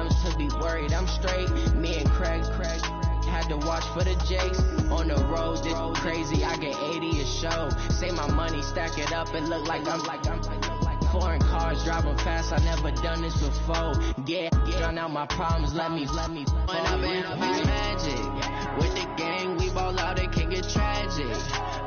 grounds to be worried. I'm straight. Me and Craig had to watch for the Jakes. On the road, it's crazy. I get 80 a show. Say my money, stack it up, and look like I'm foreign cars driving fast. I never done this before. Yeah, drown out my problems. Let me. When I've been magic with the gang, we ball out. It can get tragic.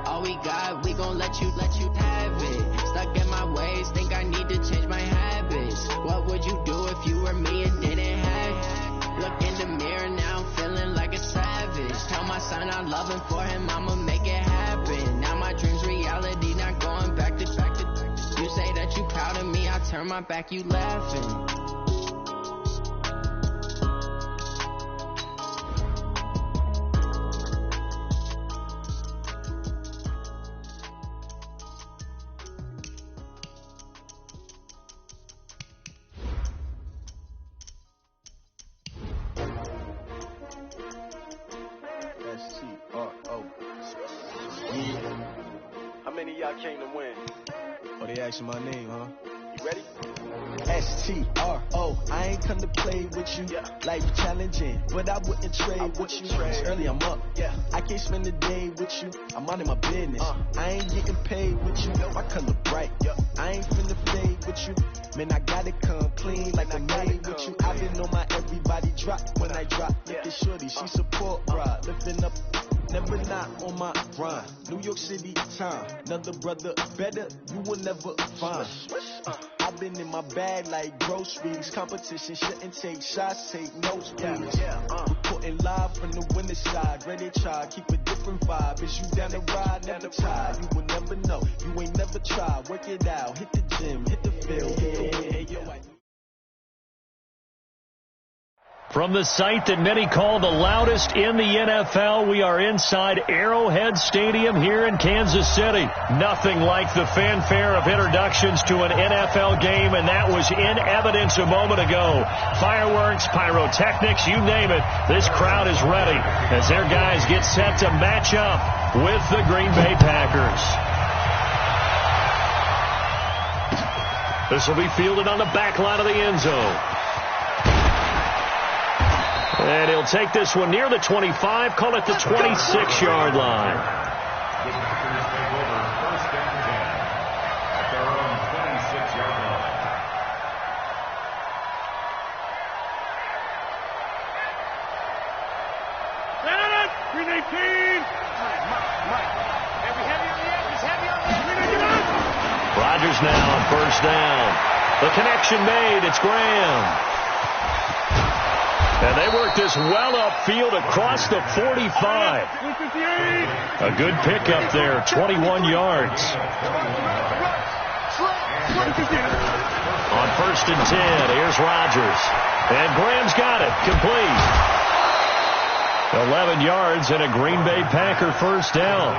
All we got, we gon' let you have it. Stuck in my ways, think I need to change my habits. What would you do if you were me and didn't have it? Look in the mirror now, I'm feeling like a savage. Tell my son I love him, for him I'ma make it happen. Now my dream's reality, not going back to. You say that you proud of me, I turn my back, you laughing. S-T-R-O. How many of y'all came to win? Oh, they asking my name, huh? You ready? S-T-R-O. I ain't come to play with you. Yeah. Life challenging, but I wouldn't trade with you. It's early, I'm up. Yeah. I can't spend the day with you. I'm out of my business. I ain't getting paid with you. My color bright. Yeah. I ain't finna fade with you. Man, I gotta come clean like I'm made with you. I've been on my everybody drop when I drop. Look at shorty, she support ride. Lifting up. Never not on my grind. New York City time. Another brother better, you will never find. I've been in my bag like groceries. Competition shouldn't take shots, take notes, please. Reporting live from the winning side. Ready to try, keep a different vibe. Is you down the ride, never try. You will never know, you ain't never tried. Work it out, hit the gym, hit the field, hit the wind. From the site that many call the loudest in the NFL, we are inside Arrowhead Stadium here in Kansas City. Nothing like the fanfare of introductions to an NFL game, and that was in evidence a moment ago. Fireworks, pyrotechnics, you name it. This crowd is ready as their guys get set to match up with the Green Bay Packers. This will be fielded on the back line of the end zone. And he'll take this one near the 25, call it the 26-yard line. Rodgers now on first down. The connection made. It's Graham. And they work this well upfield across the 45. A good pickup there, 21 yards. On first and 10, here's Rodgers. And Graham's got it, complete. 11 yards and a Green Bay Packer first down.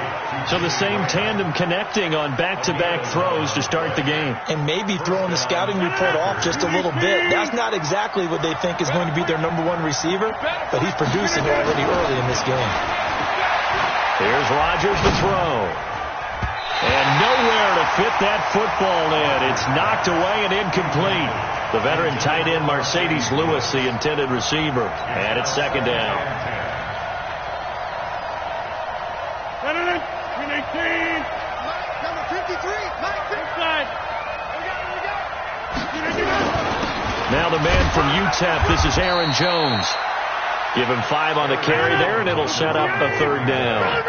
So the same tandem connecting on back-to-back throws to start the game. And maybe throwing the scouting report off just a little bit. That's not exactly what they think is going to be their number one receiver, but he's producing already early in this game. Here's Rodgers to throw. And nowhere to fit that football in. It's knocked away and incomplete. The veteran tight end Mercedes Lewis, the intended receiver. And it's second down. Now the man from UTEP, this is Aaron Jones. Give him 5 on the carry there, and it'll set up a third down.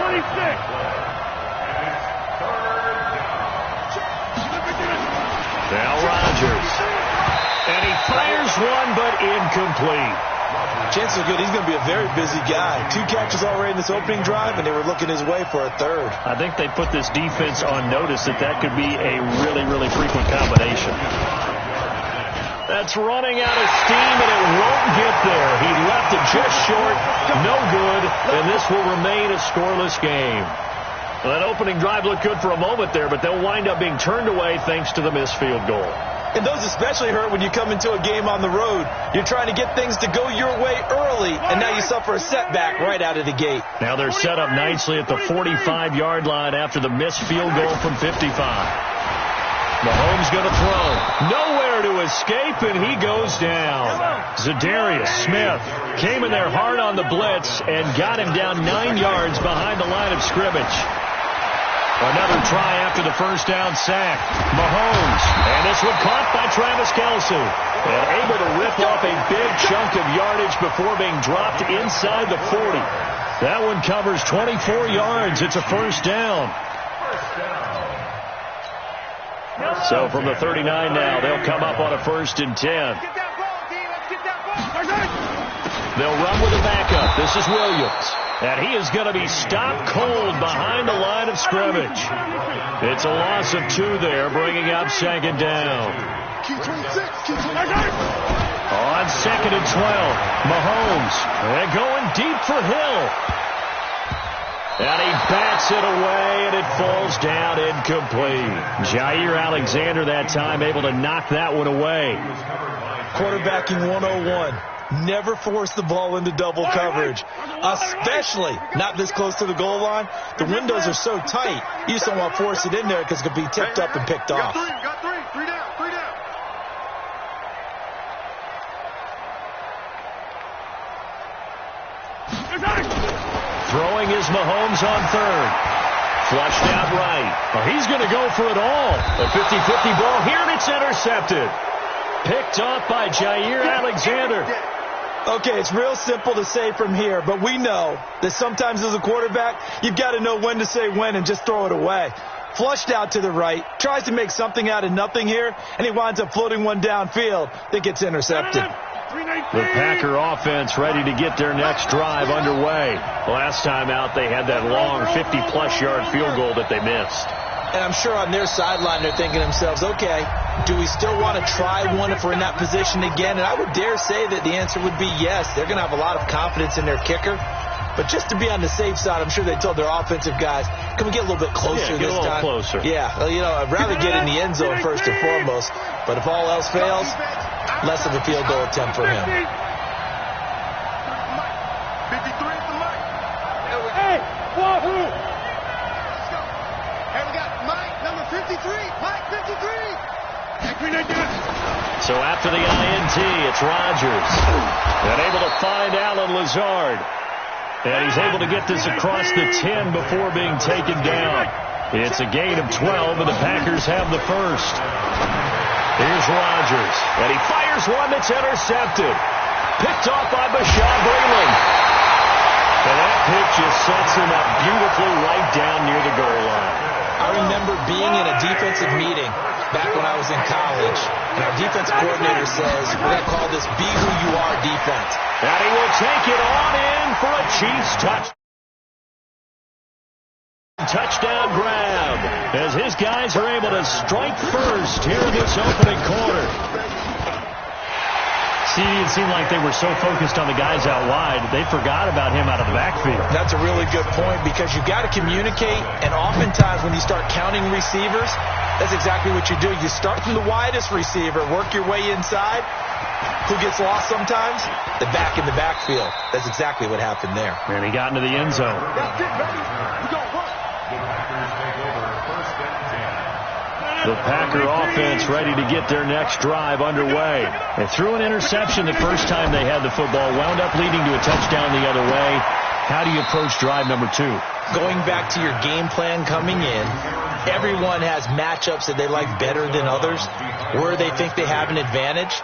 26. Now Rodgers. And he fires one, but incomplete. Chances are good he's going to be a very busy guy. 2 catches already in this opening drive, and they were looking his way for a third. I think they put this defense on notice that could be a really, really frequent combination. That's running out of steam, and it won't get there. He left it just short, no good, and this will remain a scoreless game. Well, that opening drive looked good for a moment there, but they'll wind up being turned away thanks to the missed field goal. And those especially hurt when you come into a game on the road. You're trying to get things to go your way early, and now you suffer a setback right out of the gate. Now they're set up nicely at the 45-yard line after the missed field goal from 55. Mahomes going to throw. Nowhere to escape, and he goes down. Zadarius Smith came in there hard on the blitz and got him down 9 yards behind the line of scrimmage. Another try after the first down sack. Mahomes, and this one caught by Travis Kelce. And able to rip off a big chunk of yardage before being dropped inside the 40. That one covers 24 yards. It's a first down. So from the 39 now, they'll come up on a 1st and 10. They'll run with a backup. This is Williams. And he is going to be stopped cold behind the line of scrimmage. It's a loss of 2 there, bringing up 2nd down. On 2nd and 12, Mahomes. And going deep for Hill. And he bats it away, and it falls down incomplete. Jair Alexander that time able to knock that one away. Quarterbacking 101. Never force the ball into double coverage, especially not this close to the goal line. The windows are so tight, you just don't want to force it in there because it could be tipped up and picked off. Got three down. Throwing is Mahomes on 3rd. Flushed out right. Well, he's going to go for it all. A 50-50 ball here, and it's intercepted. Picked off by Jair Alexander. Okay, it's real simple to say from here, but we know that sometimes as a quarterback, you've got to know when to say when and just throw it away. Flushed out to the right, tries to make something out of nothing here, and he winds up floating one downfield that gets intercepted. The Packer offense ready to get their next drive underway. Last time out, they had that long 50-plus yard field goal that they missed. And I'm sure on their sideline they're thinking to themselves, okay, do we still want to try one if we're in that position again? And I would dare say that the answer would be yes. They're going to have a lot of confidence in their kicker. But just to be on the safe side, I'm sure they told their offensive guys, can we get a little bit closer this time? Get a little closer. Yeah, well, I'd rather get in the end zone first and foremost. But if all else fails, less of a field goal attempt for him. Hey, wahoo! Hey, we got Mike, number 53. Mike, 53. So after the INT, it's Rodgers. And able to find Alan Lazard. And he's able to get this across the 10 before being taken down. It's a gain of 12, and the Packers have the first. Here's Rodgers. And he fires one that's intercepted. Picked off by Bashaud Breeland. And that pitch just sets him up beautifully right down near the goal line. I remember being in a defensive meeting back when I was in college, and our defensive coordinator says, we're going to call this Be Who You Are defense. And he will take it on in for a Chiefs touchdown grab as his guys are able to strike first here in this opening quarter. See, it seemed like they were so focused on the guys out wide, they forgot about him out of the backfield. That's a really good point because you've got to communicate, and oftentimes when you start counting receivers, that's exactly what you do. You start from the widest receiver, work your way inside. Who gets lost sometimes? The back in the backfield. That's exactly what happened there. And he got into the end zone. The Packer offense ready to get their next drive underway. They threw an interception the first time they had the football, wound up leading to a touchdown the other way. How do you approach drive number 2? Going back to your game plan coming in, everyone has matchups that they like better than others, where they think they have an advantage.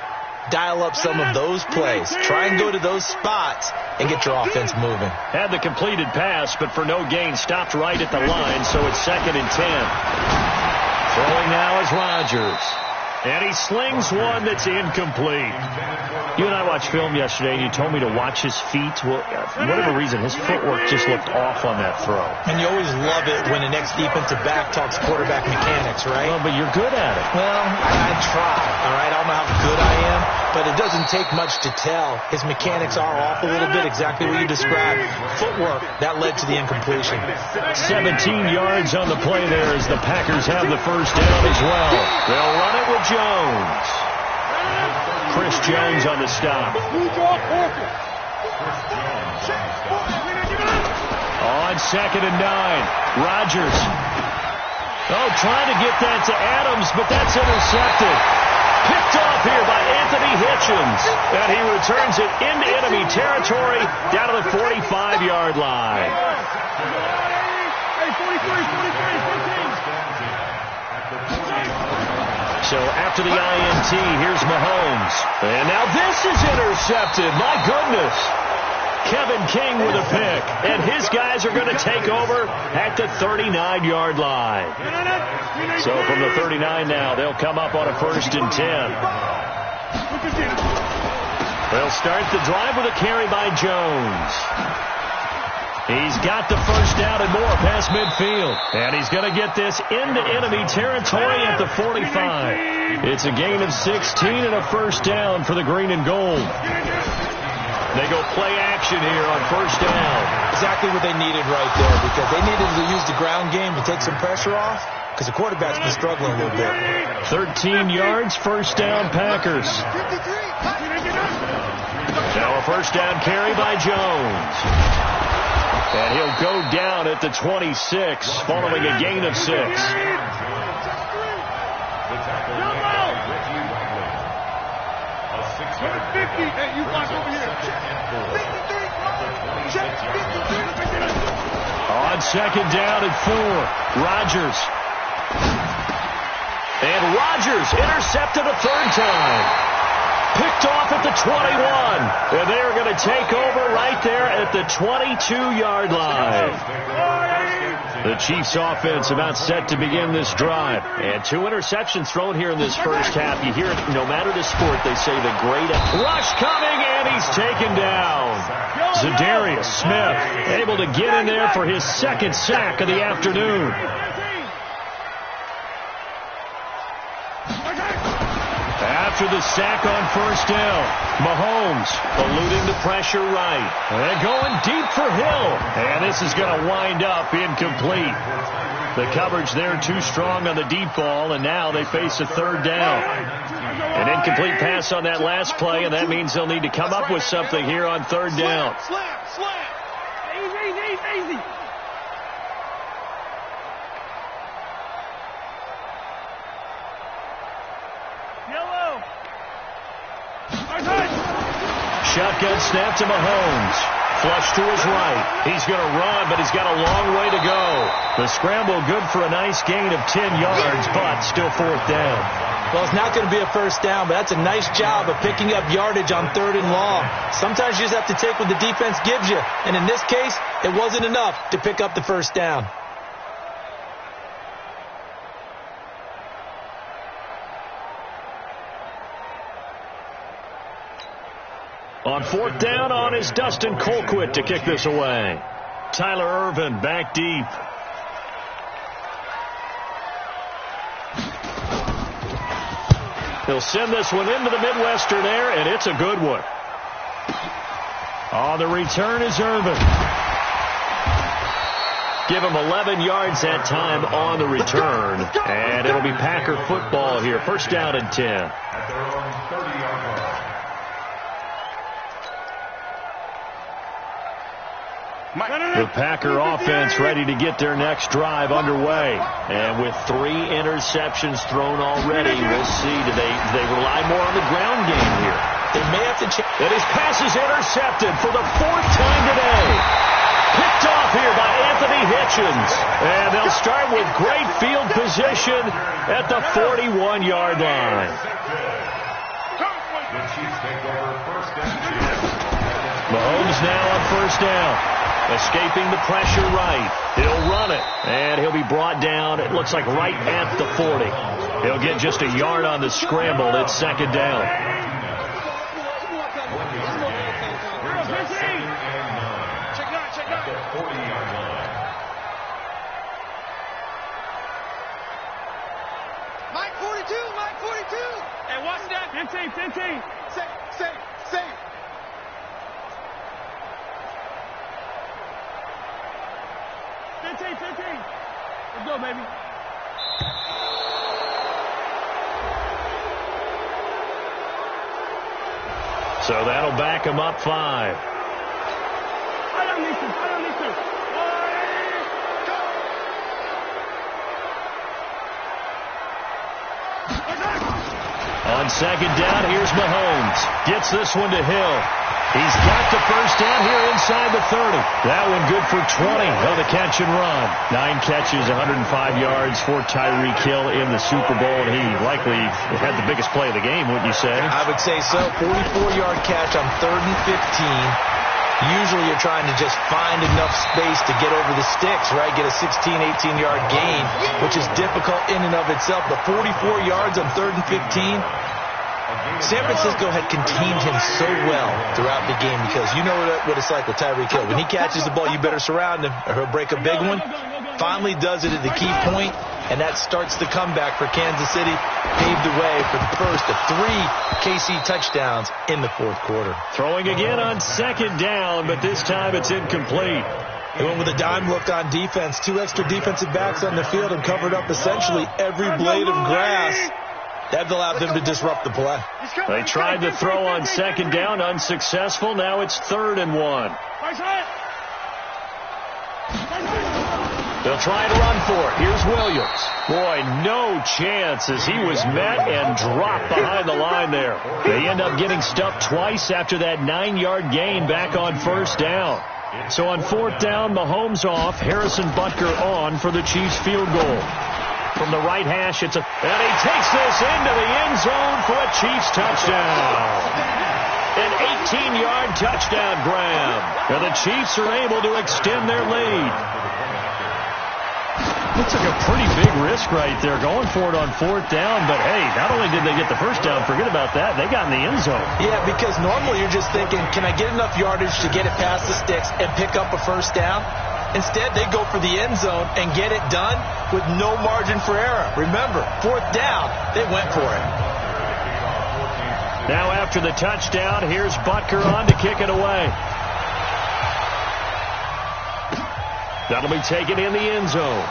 Dial up some of those plays. Try and go to those spots and get your offense moving. Had the completed pass, but for no gain, stopped right at the line, so it's 2nd and 10. Throwing now is Rodgers. And he slings one that's incomplete. You and I watched film yesterday, and you told me to watch his feet. Well, for whatever reason, his footwork just looked off on that throw. And you always love it when the next defensive back talks quarterback mechanics, right? Well, but you're good at it. Well, I try, all right? I don't know how good I am, but it doesn't take much to tell. His mechanics are off a little bit, exactly what you described. Footwork, that led to the incompletion. 17 yards on the play there as the Packers have the first down as well. They'll run it with Jones. Chris Jones on the stop. On 2nd and 9. Rodgers. Oh, trying to get that to Adams, but that's intercepted. Hitchens, and he returns it into enemy territory down to the 45-yard line. So after the INT, here's Mahomes. And now this is intercepted. My goodness. Kevin King with a pick. And his guys are going to take over at the 39-yard line. So from the 39 now, they'll come up on a 1st and 10. They'll start the drive with a carry by Jones. He's got the first down and more past midfield. And he's going to get this into enemy territory at the 45. It's a gain of 16 and a first down for the green and gold. They go play action here on first down. Exactly what they needed right there, because they needed to use the ground game to take some pressure off, because the quarterback's been struggling a little bit. 13 yards, first down Packers. Now a first down carry by Jones. And he'll go down at the 26, following a gain of 6. On second down and 4, Rodgers. And Rodgers intercepted a third time. Picked off at the 21. And they are going to take over right there at the 22-yard line. The Chiefs offense about set to begin this drive. And 2 interceptions thrown here in this first half. You hear it no matter the sport, they say the great rush coming, and he's taken down. Zadarius Smith able to get in there for his 2nd sack of the afternoon. After the sack on first down, Mahomes eluding the pressure right. And going deep for Hill. And this is going to wind up incomplete. The coverage there too strong on the deep ball, and now they face a 3rd down. An incomplete pass on that last play, and that means they'll need to come up with something here on 3rd down. Easy. Shotgun snap to Mahomes. Flush to his right. He's going to run, but he's got a long way to go. The scramble good for a nice gain of 10 yards, but still 4th down. Well, it's not going to be a first down, but that's a nice job of picking up yardage on 3rd and long. Sometimes you just have to take what the defense gives you. And in this case, it wasn't enough to pick up the first down. On 4th down on is Dustin Colquitt to kick this away. Tyler Ervin back deep. He'll send this one into the Midwestern air, and it's a good one. On the return is Ervin. Give him 11 yards that time on the return. And it'll be Packer football here. First down and 10. The Packer offense ready to get their next drive underway. And with 3 interceptions thrown already, we'll see. Do they rely more on the ground game here? They may have to change. And his pass is intercepted for the 4th time today. Picked off here by Anthony Hitchens. And they'll start with great field position at the 41-yard line. Mahomes now on first down. Escaping the pressure right. He'll run it. And he'll be brought down, it looks like right at the 40. He'll get just a yard on the scramble. It's second down. Mike 42. Hey, watch that. 15. Safe. 15. Let's go, baby. So that'll back him up 5. I don't need to. On second down, here's Mahomes. Gets this one to Hill. He's got the first down here inside the 30. That one good for 20 on the catch and run. 9 catches, 105 yards for Tyreek Hill in the Super Bowl, and he likely had the biggest play of the game, wouldn't you say? I would say so. 44-yard catch on 3rd and 15. Usually you're trying to just find enough space to get over the sticks, right? Get a 16, 18-yard gain, which is difficult in and of itself. But 44 yards on 3rd and 15, San Francisco had contained him so well throughout the game because you know what it's like with Tyreek Hill. When he catches the ball, you better surround him or he'll break a big one. Finally does it at the key point, and that starts the comeback for Kansas City. Paved the way for the first of 3 KC touchdowns in the 4th quarter. Throwing again on second down, but this time it's incomplete. They went with a dime look on defense. 2 extra defensive backs on the field and covered up essentially every blade of grass. That allowed them to disrupt the play. They tried to throw on second down, unsuccessful. Now it's 3rd and 1. They'll try and run for it. Here's Williams. Boy, no chance as he was met and dropped behind the line there. They end up getting stuffed twice after that 9-yard gain back on 1st down. So on 4th down, Mahomes off, Harrison Butker on for the Chiefs field goal. From the right hash, and he takes this into the end zone for a Chiefs touchdown. An 18-yard touchdown grab. And the Chiefs are able to extend their lead. Looks like a pretty big risk right there, going for it on 4th down. But, hey, not only did they get the first down, forget about that, they got in the end zone. Yeah, because normally you're just thinking, can I get enough yardage to get it past the sticks and pick up a first down? Instead, they go for the end zone and get it done with no margin for error. Remember, 4th down, they went for it. Now after the touchdown, here's Butker on to kick it away. That'll be taken in the end zone.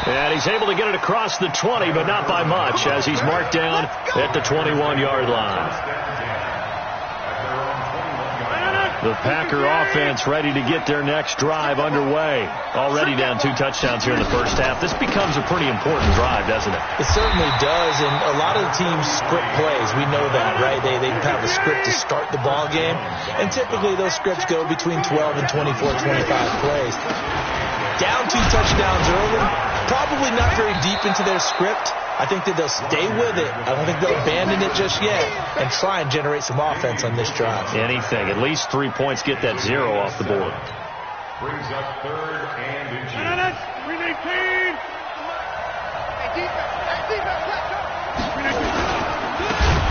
And he's able to get it across the 20, but not by much, as he's marked down at the 21-yard line. The Packer offense ready to get their next drive underway. Already down 2 touchdowns here in the first half. This becomes a pretty important drive, doesn't it? It certainly does, and a lot of the teams script plays. We know that, right? They have a script to start the ball game, and typically those scripts go between 12 and 24, 25 plays. Down 2 touchdowns early, probably not very deep into their script. I think that they'll stay with it. I don't think they'll abandon it just yet and try and generate some offense on this drive. Anything. At least 3 points. Get that 0 off the board. Brings up 3rd and 18.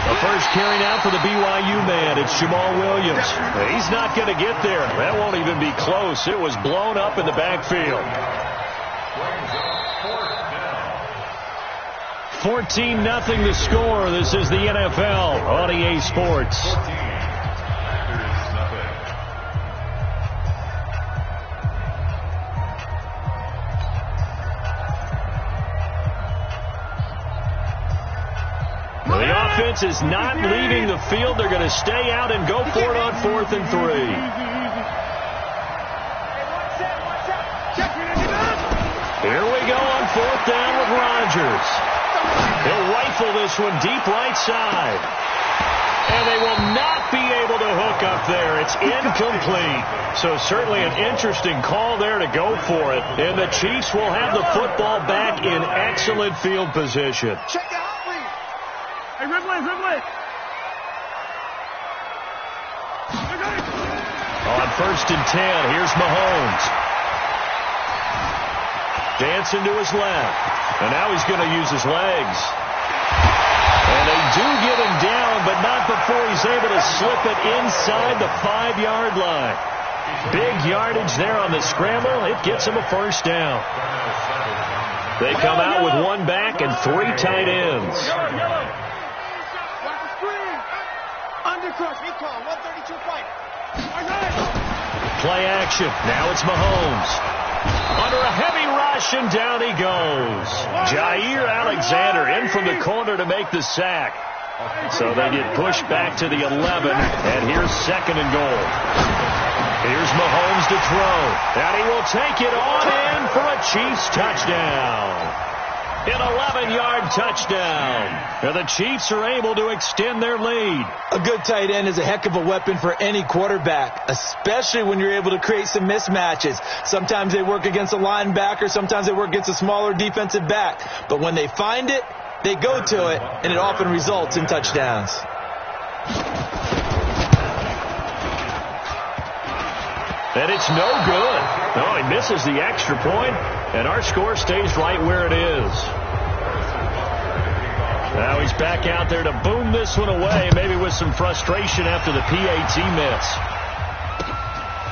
The first carry now for the BYU man. It's Jamal Williams. He's not going to get there. That won't even be close. It was blown up in the backfield. 14-0 the score. This is the NFL on EA Sports. Well, the offense is not leaving the field. They're going to stay out and go for it on 4th and 3. Here we go on 4th down with Rodgers. He'll rifle this one deep right side. And they will not be able to hook up there. It's incomplete. So certainly an interesting call there to go for it. And the Chiefs will have the football back in excellent field position. Check it out, please. Hey, Ridley. On 1st and 10, here's Mahomes. Dancing to his left. And now he's going to use his legs. And they do get him down, but not before he's able to slip it inside the 5-yard line. Big yardage there on the scramble. It gets him a first down. They come out with 1 back and 3 tight ends. Play action. Now it's Mahomes. Under a heavy rush, and down he goes. Jair Alexander in from the corner to make the sack. So they get pushed back to the 11, and here's 2nd and goal. Here's Mahomes to throw, and he will take it on in for a Chiefs touchdown. An 11-yard touchdown. And the Chiefs are able to extend their lead. A good tight end is a heck of a weapon for any quarterback, especially when you're able to create some mismatches. Sometimes they work against a linebacker. Sometimes they work against a smaller defensive back. But when they find it, they go to it, and it often results in touchdowns. And it's no good. No, he misses the extra point, and our score stays right where it is. Now he's back out there to boom this one away, maybe with some frustration after the PAT miss.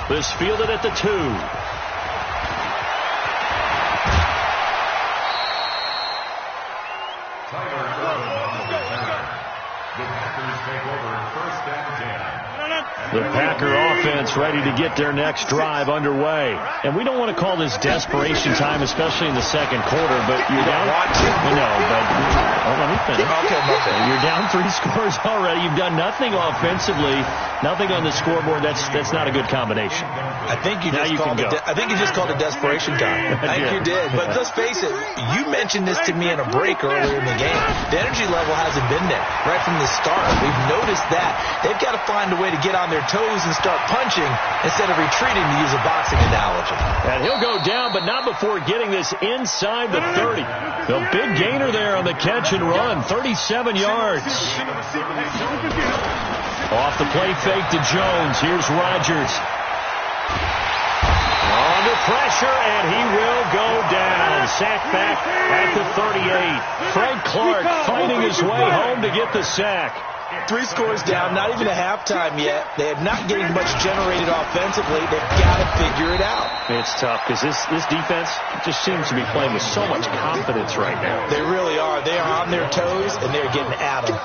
This fielded at the 2. The Packer offense ready to get their next drive underway. And we don't want to call this desperation time, especially in the second quarter, but you're down. No, but let me finish. Okay. You're down 3 scores already. You've done nothing offensively, nothing on the scoreboard. That's not a good combination. I think you just called it desperation time. I think you did. But let's face it, you mentioned this to me in a break earlier in the game. The energy level hasn't been there right from the start. We've noticed that. They've got to find a way to get on their toes and start punching instead of retreating, to use a boxing analogy. And he'll go down, but not before getting this inside the 30. The big gainer there on the catch and run, 37 yards. Off the play fake to Jones. Here's Rodgers. Under pressure, and he will go down. Sack back at the 38. Frank Clark fighting his way home to get the sack. 3 scores down, not even a halftime yet. They are not getting much generated offensively. They've got to figure it out. It's tough because this defense just seems to be playing with so much confidence right now. They really are. They are on their toes, and they're getting at them.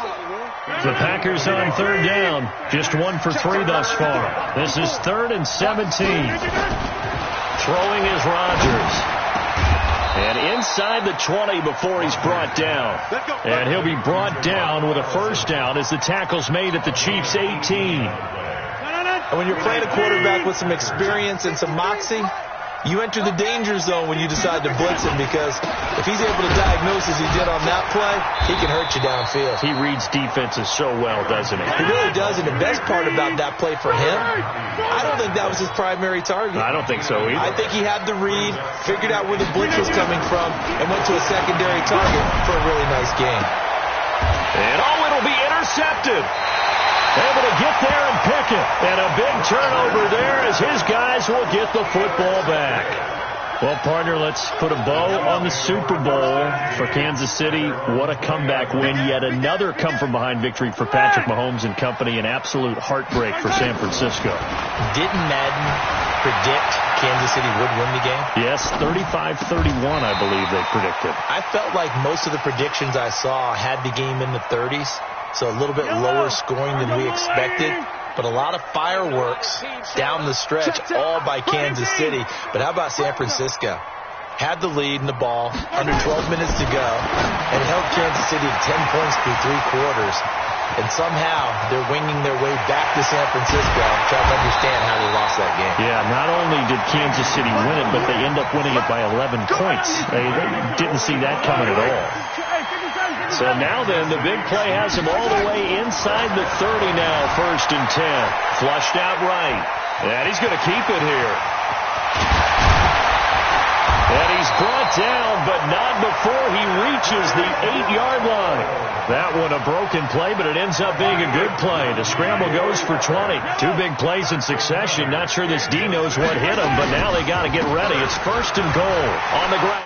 The Packers on 3rd down. Just 1 for 3 thus far. This is 3rd and 17. Throwing is Rodgers. And inside the 20 before he's brought down. And he'll be brought down with a first down as the tackle's made at the Chiefs' 18. And when you're playing a quarterback with some experience and some moxie, you enter the danger zone when you decide to blitz him, because if he's able to diagnose as he did on that play, he can hurt you downfield. He reads defenses so well, doesn't he? He really does, and the best part about that play for him, I don't think that was his primary target. I don't think so either. I think he had the read, figured out where the blitz was coming from, and went to a secondary target for a really nice game. And it'll be intercepted. Able to get there and pick it. And a big turnover there as his guys will get the football back. Well, partner, let's put a bow on the Super Bowl for Kansas City. What a comeback win. Yet another come-from-behind victory for Patrick Mahomes and company. An absolute heartbreak for San Francisco. Didn't Madden predict Kansas City would win the game? Yes, 35-31, I believe they predicted. I felt like most of the predictions I saw had the game in the 30s. So a little bit lower scoring than we expected. But a lot of fireworks down the stretch, all by Kansas City. But how about San Francisco? Had the lead in the ball, under 12 minutes to go, and held Kansas City to 10 points through 3 quarters. And somehow they're winging their way back to San Francisco, trying to understand how they lost that game. Yeah, not only did Kansas City win it, but they end up winning it by 11 points. They didn't see that coming at all. So now then, the big play has him all the way inside the 30 now, 1st and 10. Flushed out right. And he's going to keep it here. And he's brought down, but not before he reaches the 8-yard line. That one a broken play, but it ends up being a good play. The scramble goes for 20. 2 big plays in succession. Not sure this D knows what hit him, but now they got to get ready. It's 1st and goal on the ground.